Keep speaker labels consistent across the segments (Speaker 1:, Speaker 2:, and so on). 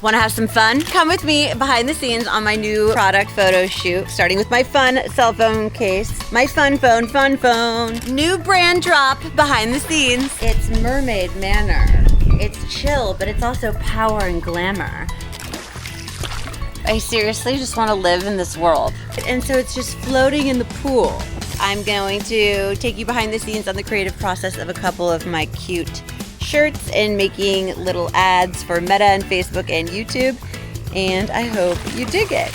Speaker 1: Want to have some fun? Come with me behind the scenes on my new product photo shoot, starting with my fun cell phone case. My fun phone. New brand drop behind the scenes. It's Mermaid Manor. It's chill, but it's also power and glamour. I seriously just want to live in this world. And so it's just floating in the pool. I'm going to take you behind the scenes on the creative process of a couple of my cute shirts and making little ads for Meta and Facebook and YouTube. And I hope you dig it.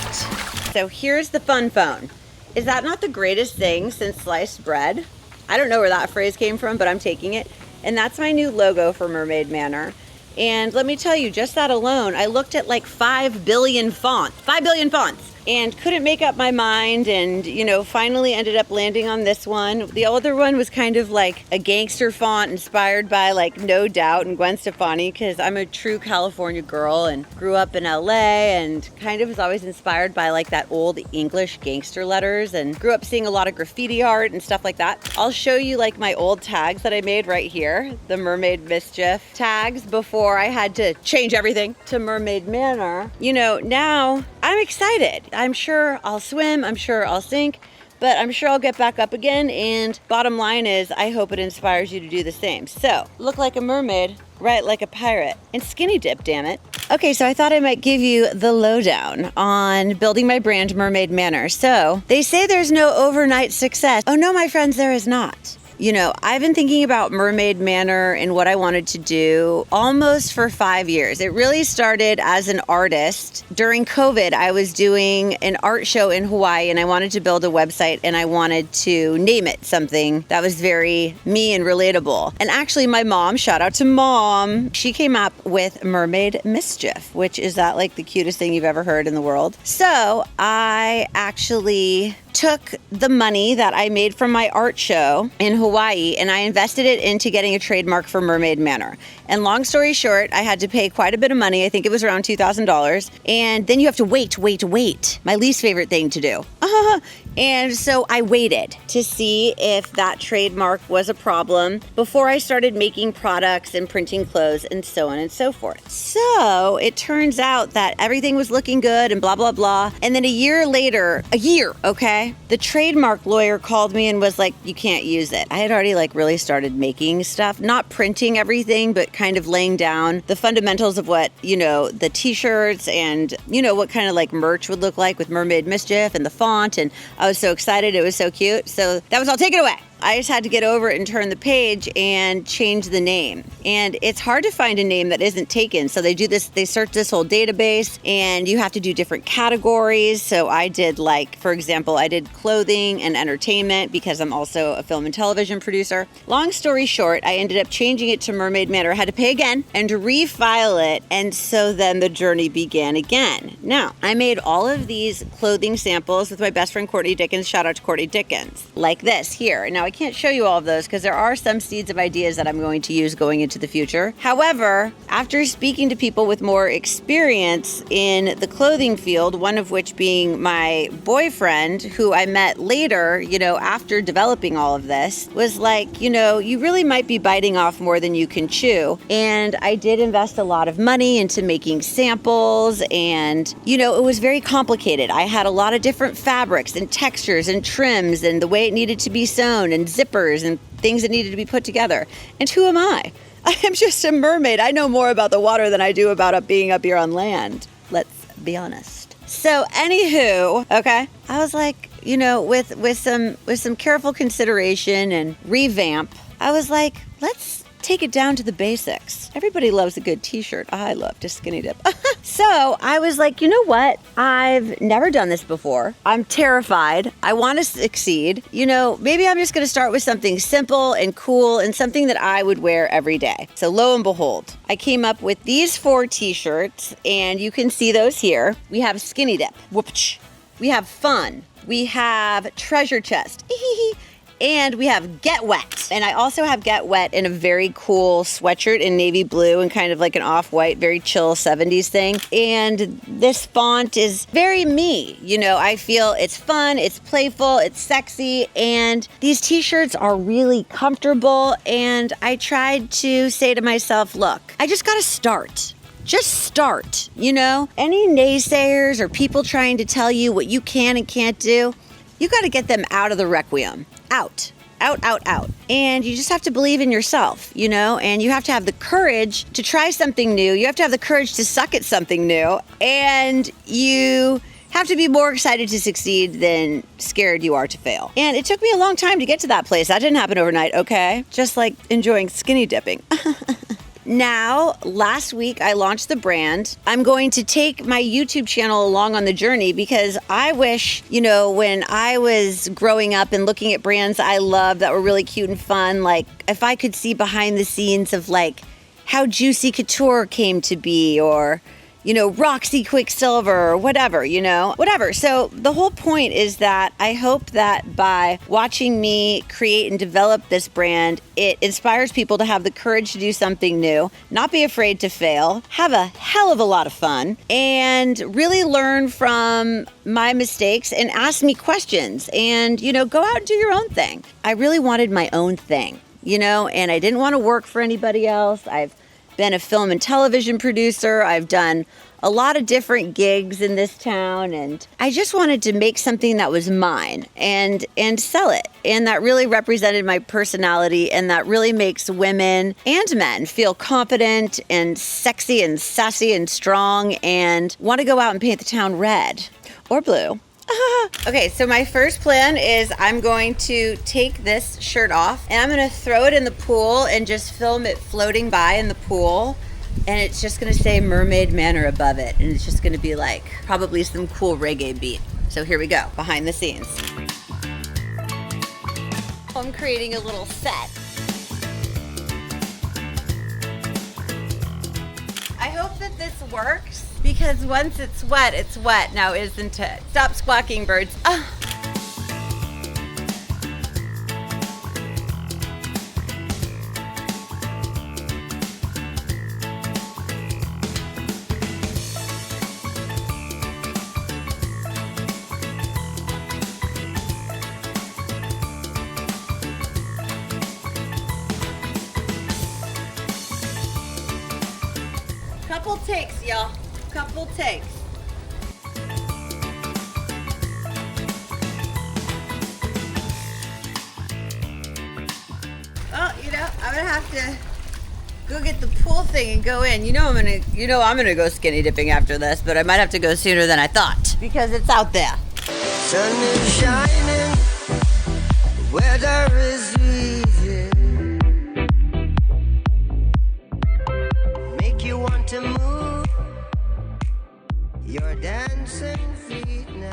Speaker 1: So here's the fun phone. Is that not the greatest thing since sliced bread? I don't know where that phrase came from, but I'm taking it. And that's my new logo for Mermaid Manor. And let me tell you, just that alone, I looked at like 5 billion fonts, and couldn't make up my mind, and finally ended up landing on this one. The other one was kind of like a gangster font inspired by like No Doubt and Gwen Stefani, because I'm a true California girl and grew up in LA and kind of was always inspired by like that old English gangster letters, and grew up seeing a lot of graffiti art and stuff like that. I'll show you like my old tags that I made right here, the Mermaid Mischief tags, before I had to change everything to Mermaid Manor. Now I'm excited. I'm sure I'll swim, I'm sure I'll sink, but I'm sure I'll get back up again, and bottom line is I hope it inspires you to do the same. So, look like a mermaid, write like a pirate, and skinny dip, damn it. Okay, so I thought I might give you the lowdown on building my brand Mermaid Manor. So, they say there's no overnight success. Oh no, my friends, there is not. I've been thinking about Mermaid Manor and what I wanted to do almost for 5 years. It really started as an artist. During COVID, I was doing an art show in Hawaii, and I wanted to build a website, and I wanted to name it something that was very me and relatable. And actually, my mom, shout out to Mom, she came up with Mermaid Mischief, which is that like the cutest thing you've ever heard in the world. So I actually took the money that I made from my art show in Hawaii, and I invested it into getting a trademark for Mermaid Manor. And long story short, I had to pay quite a bit of money. I think it was around $2,000. And then you have to wait. My least favorite thing to do. And so I waited to see if that trademark was a problem before I started making products and printing clothes and so on and so forth. So it turns out that everything was looking good and blah, blah, blah. And then a year later, the trademark lawyer called me and was like, you can't use it. I had already like really started making stuff, not printing everything, but kind of laying down the fundamentals of what, the t-shirts and, what kind of like merch would look like with Mermaid Mischief and the font. And I was so excited. It was so cute. So that was all. Take it away. I just had to get over it and turn the page and change the name. And it's hard to find a name that isn't taken. So they search this whole database, and you have to do different categories. So I did for example, I did clothing and entertainment because I'm also a film and television producer. Long story short, I ended up changing it to Mermaid Manor. I had to pay again and refile it. And so then the journey began again. Now, I made all of these clothing samples with my best friend, Courtney Dickens. Shout out to Courtney Dickens. Like this here. Now, I can't show you all of those because there are some seeds of ideas that I'm going to use going into the future. However, after speaking to people with more experience in the clothing field, one of which being my boyfriend, who I met later, after developing all of this, was like, you really might be biting off more than you can chew. And I did invest a lot of money into making samples, and, it was very complicated. I had a lot of different fabrics and textures and trims and the way it needed to be sewn and zippers and things that needed to be put together. And who am I? I am just a mermaid. I know more about the water than I do about being up here on land. Let's be honest. So anywho, okay, I was like, with some careful consideration and revamp, I was like, let's take it down to the basics. Everybody loves a good t-shirt. I love to skinny dip. So I was like, you know what? I've never done this before. I'm terrified. I want to succeed. Maybe I'm just going to start with something simple and cool and something that I would wear every day. So lo and behold, I came up with these 4 t-shirts, and you can see those here. We have skinny dip. Whoopch. We have fun. We have treasure chest. And we have Get Wet. And I also have Get Wet in a very cool sweatshirt in navy blue and kind of like an off-white, very chill 70s thing. And this font is very me. I feel it's fun, it's playful, it's sexy, and these t-shirts are really comfortable. And I tried to say to myself, look, I just got to start. just start, you know? Any naysayers or people trying to tell you what you can and can't do, you got to get them out of the requiem. Out. And you just have to believe in yourself, you know, and you have to have the courage to try something new. You have to have the courage to suck at something new, and you have to be more excited to succeed than scared you are to fail. And it took me a long time to get to that place. That didn't happen overnight, okay? Just like enjoying skinny dipping. Now, last week I launched the brand. I'm going to take my YouTube channel along on the journey because I wish, you know, when I was growing up and looking at brands I loved that were really cute and fun, like if I could see behind the scenes of like how Juicy Couture came to be, or you know, Roxy Quicksilver or whatever, you know, whatever. So the whole point is that I hope that by watching me create and develop this brand, it inspires people to have the courage to do something new, not be afraid to fail, have a hell of a lot of fun, and really learn from my mistakes and ask me questions and, you know, go out and do your own thing. I really wanted my own thing, you know, and I didn't want to work for anybody else. I've been a film and television producer. I've done a lot of different gigs in this town, and I just wanted to make something that was mine and sell it, and that really represented my personality, and that really makes women and men feel confident and sexy and sassy and strong and want to go out and paint the town red or blue. Okay, so my first plan is I'm going to take this shirt off and I'm going to throw it in the pool and just film it floating by in the pool, and it's just going to say Mermaid Manor above it, and it's just going to be like probably some cool reggae beat. So here we go, behind the scenes. I'm creating a little set. I hope that this works, because once it's wet, now isn't it? Stop squawking, birds. Ah. Couple takes, y'all. Couple takes. Well, you know, I'm gonna have to go get the pool thing and go in. I'm gonna go skinny dipping after this, but I might have to go sooner than I thought because it's out there.
Speaker 2: Sun is shining, weather is easy. Make you want to move your dancing feet now.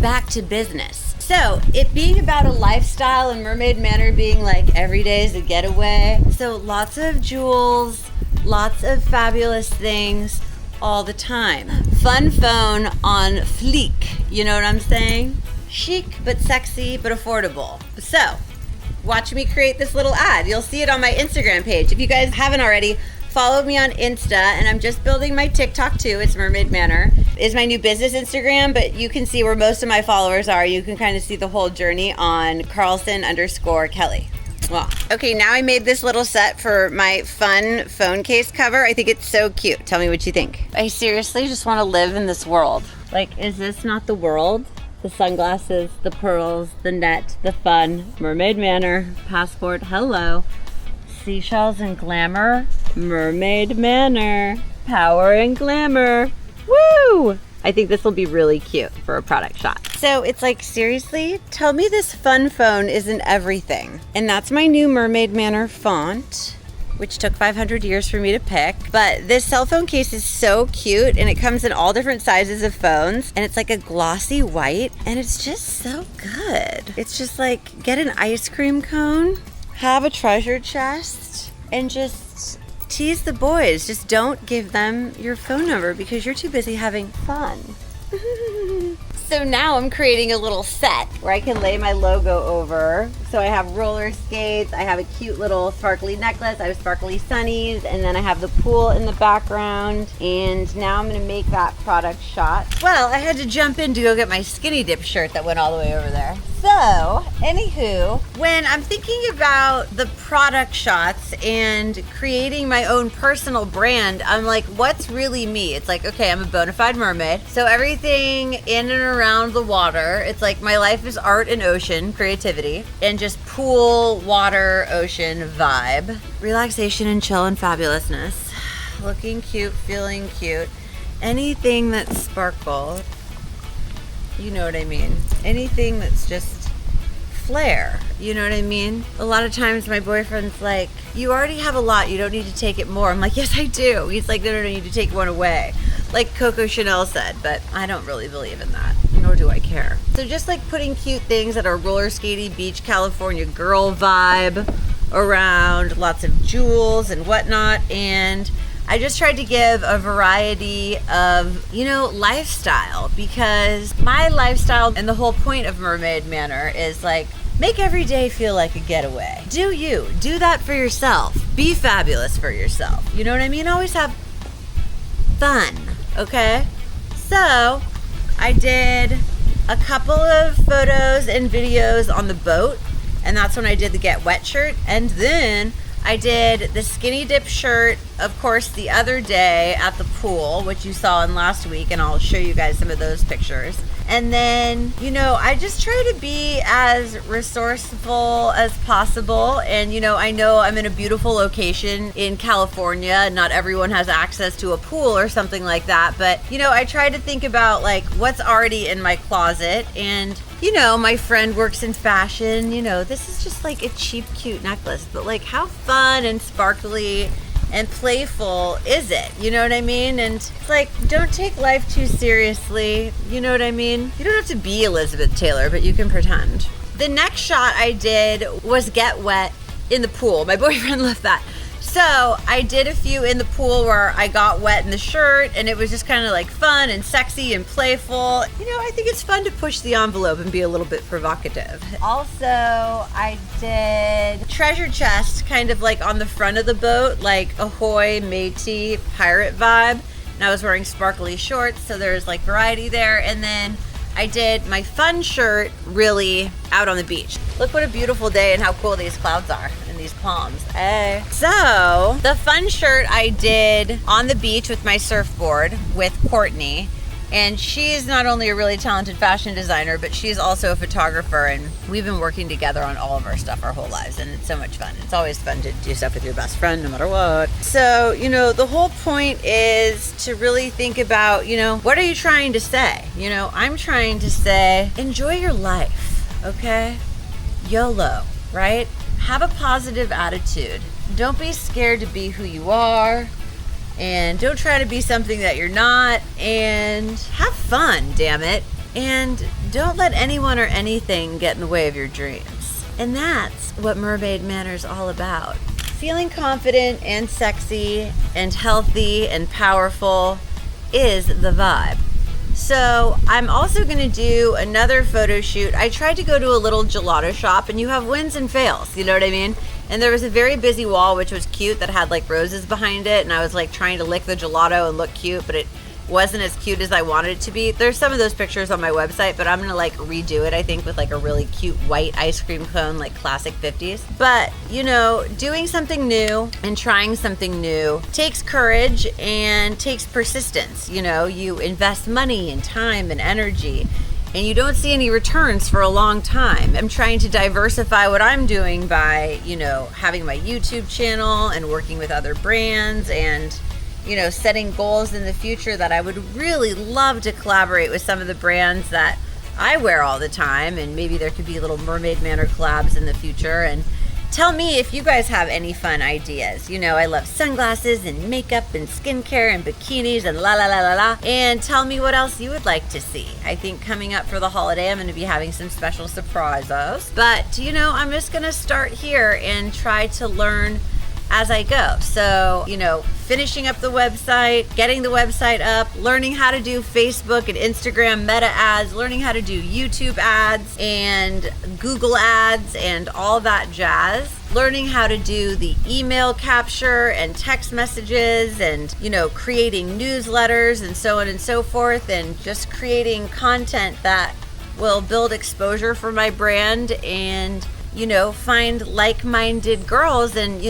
Speaker 1: Back to business. So, it being about a lifestyle and Mermaid Manor being like every day is a getaway. So, lots of jewels, lots of fabulous things all the time. Fun phone on fleek, you know what I'm saying? Chic, but sexy, but affordable. So, watch me create this little ad. You'll see it on my Instagram page. If you guys haven't already, follow me on Insta, and I'm just building my TikTok too. It's Mermaid Manor. It's my new business Instagram, but you can see where most of my followers are. You can kind of see the whole journey on Carlson_Kelly. Well, okay, now I made this little set for my fun phone case cover. I think it's so cute. Tell me what you think. I seriously just want to live in this world. Like, is this not the world? The sunglasses, the pearls, the net, the fun. Mermaid Manor, passport, hello. Seashells and glamour. Mermaid Manor, power and glamour. Woo! I think this will be really cute for a product shot. So it's like, seriously, tell me this fun phone isn't everything. And that's my new Mermaid Manor font, which took 500 years for me to pick. But this cell phone case is so cute, and it comes in all different sizes of phones, and it's like a glossy white, and it's just so good. It's just like, get an ice cream cone, have a treasure chest, and just tease the boys. Just don't give them your phone number because you're too busy having fun. So now I'm creating a little set where I can lay my logo over So I have roller skates, I have a cute little sparkly necklace, I have sparkly sunnies, and then I have the pool in the background. And now I'm gonna make that product shot. Well, I had to jump in to go get my skinny dip shirt that went all the way over there. So, anywho, when I'm thinking about the product shots and creating my own personal brand, I'm like, what's really me? It's like, okay, I'm a bona fide mermaid. So everything in and around the water, it's like my life is art and ocean, creativity, and just pool, water, ocean vibe. Relaxation and chill and fabulousness. Looking cute, feeling cute. Anything that's sparkle. You know what I mean? Anything that's just flair. You know what I mean? A lot of times my boyfriend's like, you already have a lot. You don't need to take it more. I'm like, yes, I do. He's like, no, you need to take one away. Like Coco Chanel said, but I don't really believe in that, nor do I care. So just like putting cute things that are roller skatey beach, California girl vibe around, lots of jewels and whatnot. And I just tried to give a variety of, lifestyle, because my lifestyle and the whole point of Mermaid Manor is like, make every day feel like a getaway. Do you. Do that for yourself. Be fabulous for yourself. You know what I mean? Always have fun, okay? So I did a couple of photos and videos on the boat, and that's when I did the Get Wet shirt. And then I did the skinny dip shirt, of course, the other day at the pool, which you saw in last week, and I'll show you guys some of those pictures. And then, I just try to be as resourceful as possible. And, I know I'm in a beautiful location in California. Not everyone has access to a pool or something like that. But, I try to think about like what's already in my closet. And, my friend works in fashion. This is just like a cheap, cute necklace. But like, how fun and sparkly and playful is it? You know what I mean? And it's like, don't take life too seriously. You know what I mean? You don't have to be Elizabeth Taylor, but you can pretend. The next shot I did was Get Wet in the pool. My boyfriend loved that. So I did a few in the pool where I got wet in the shirt, and it was just kind of like fun and sexy and playful. I think it's fun to push the envelope and be a little bit provocative. Also, I did treasure chest kind of like on the front of the boat, like ahoy matey pirate vibe. And I was wearing sparkly shorts, so there's like variety there. And then I did my fun shirt really out on the beach. Look what a beautiful day and how cool these clouds are and these palms. Hey. So the fun shirt I did on the beach with my surfboard with Courtney. And she's not only a really talented fashion designer, but she's also a photographer. And we've been working together on all of our stuff our whole lives. And it's so much fun. It's always fun to do stuff with your best friend, no matter what. So, the whole point is to really think about, what are you trying to say? I'm trying to say, enjoy your life, okay? YOLO, right? Have a positive attitude. Don't be scared to be who you are. And don't try to be something that you're not, and have fun, damn it. And don't let anyone or anything get in the way of your dreams. And that's what Mermaid Manor's all about. Feeling confident and sexy and healthy and powerful is the vibe. So I'm also going to do another photo shoot. I tried to go to a little gelato shop, and you have wins and fails, you know what I mean? And there was a very busy wall, which was cute, that had like roses behind it. And I was like trying to lick the gelato and look cute, but it wasn't as cute as I wanted it to be. There's some of those pictures on my website, but I'm gonna like redo it, I think, with like a really cute white ice cream cone, like classic 50s. But, doing something new and trying something new takes courage and takes persistence. You invest money and time and energy, and you don't see any returns for a long time. I'm trying to diversify what I'm doing by, having my YouTube channel and working with other brands and, setting goals in the future that I would really love to collaborate with some of the brands that I wear all the time. And maybe there could be little Mermaid Manor collabs in the future. And tell me if you guys have any fun ideas. I love sunglasses and makeup and skincare and bikinis and la la la la la. And tell me what else you would like to see. I think coming up for the holiday, I'm going to be having some special surprises. But, I'm just going to start here and try to learn as I go. So, finishing up the website, getting the website up, learning how to do Facebook and Instagram meta ads, learning how to do YouTube ads and Google ads and all that jazz. Learning how to do the email capture and text messages and, creating newsletters and so on and so forth, and just creating content that will build exposure for my brand and, find like-minded girls and,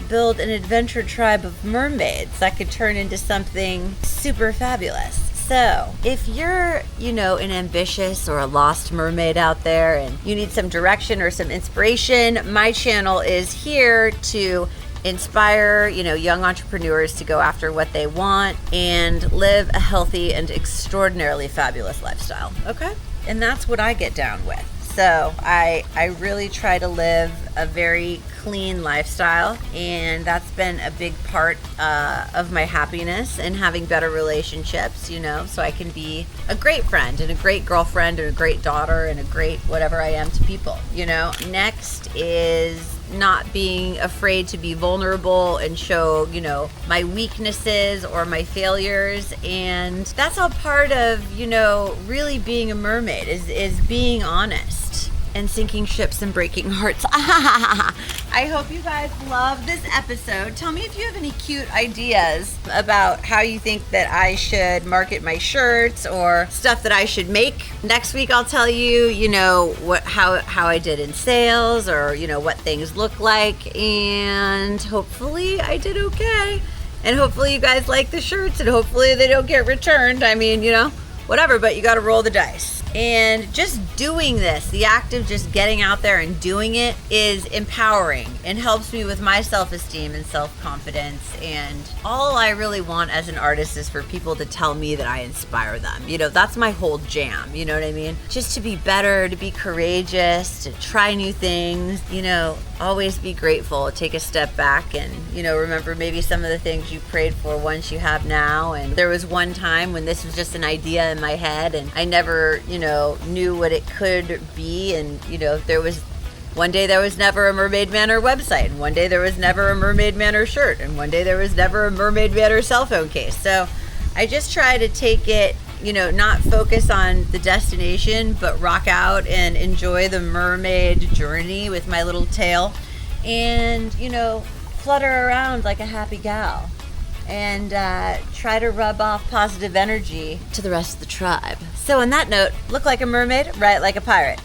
Speaker 1: build an adventure tribe of mermaids that could turn into something super fabulous. So if you're, an ambitious or a lost mermaid out there and you need some direction or some inspiration, my channel is here to inspire, young entrepreneurs to go after what they want and live a healthy and extraordinarily fabulous lifestyle. Okay? And that's what I get down with. So I really try to live a very clean lifestyle, and that's been a big part of my happiness and having better relationships, so I can be a great friend and a great girlfriend and a great daughter and a great whatever I am to people, Next is not being afraid to be vulnerable and show, my weaknesses or my failures. And that's all part of, really being a mermaid is being honest and sinking ships and breaking hearts. I hope you guys love this episode. Tell me if you have any cute ideas about how you think that I should market my shirts or stuff that I should make. Next week I'll tell you, how I did in sales or, what things look like, and hopefully I did okay. And hopefully you guys like the shirts and hopefully they don't get returned. I mean, whatever, but you got to roll the dice. And just doing this, the act of just getting out there and doing it is empowering and helps me with my self-esteem and self-confidence. And all I really want as an artist is for people to tell me that I inspire them. That's my whole jam. You know what I mean? Just to be better, to be courageous, to try new things, always be grateful, take a step back and, remember maybe some of the things you prayed for once you have now. And there was one time when this was just an idea in my head and I never, knew what it could be. And, one day there was never a Mermaid Manor website, and one day there was never a Mermaid Manor shirt, and one day there was never a Mermaid Manor cell phone case. So I just try to take it, not focus on the destination, but rock out and enjoy the mermaid journey with my little tail and, flutter around like a happy gal and try to rub off positive energy to the rest of the tribe. So on that note, look like a mermaid, write like a pirate.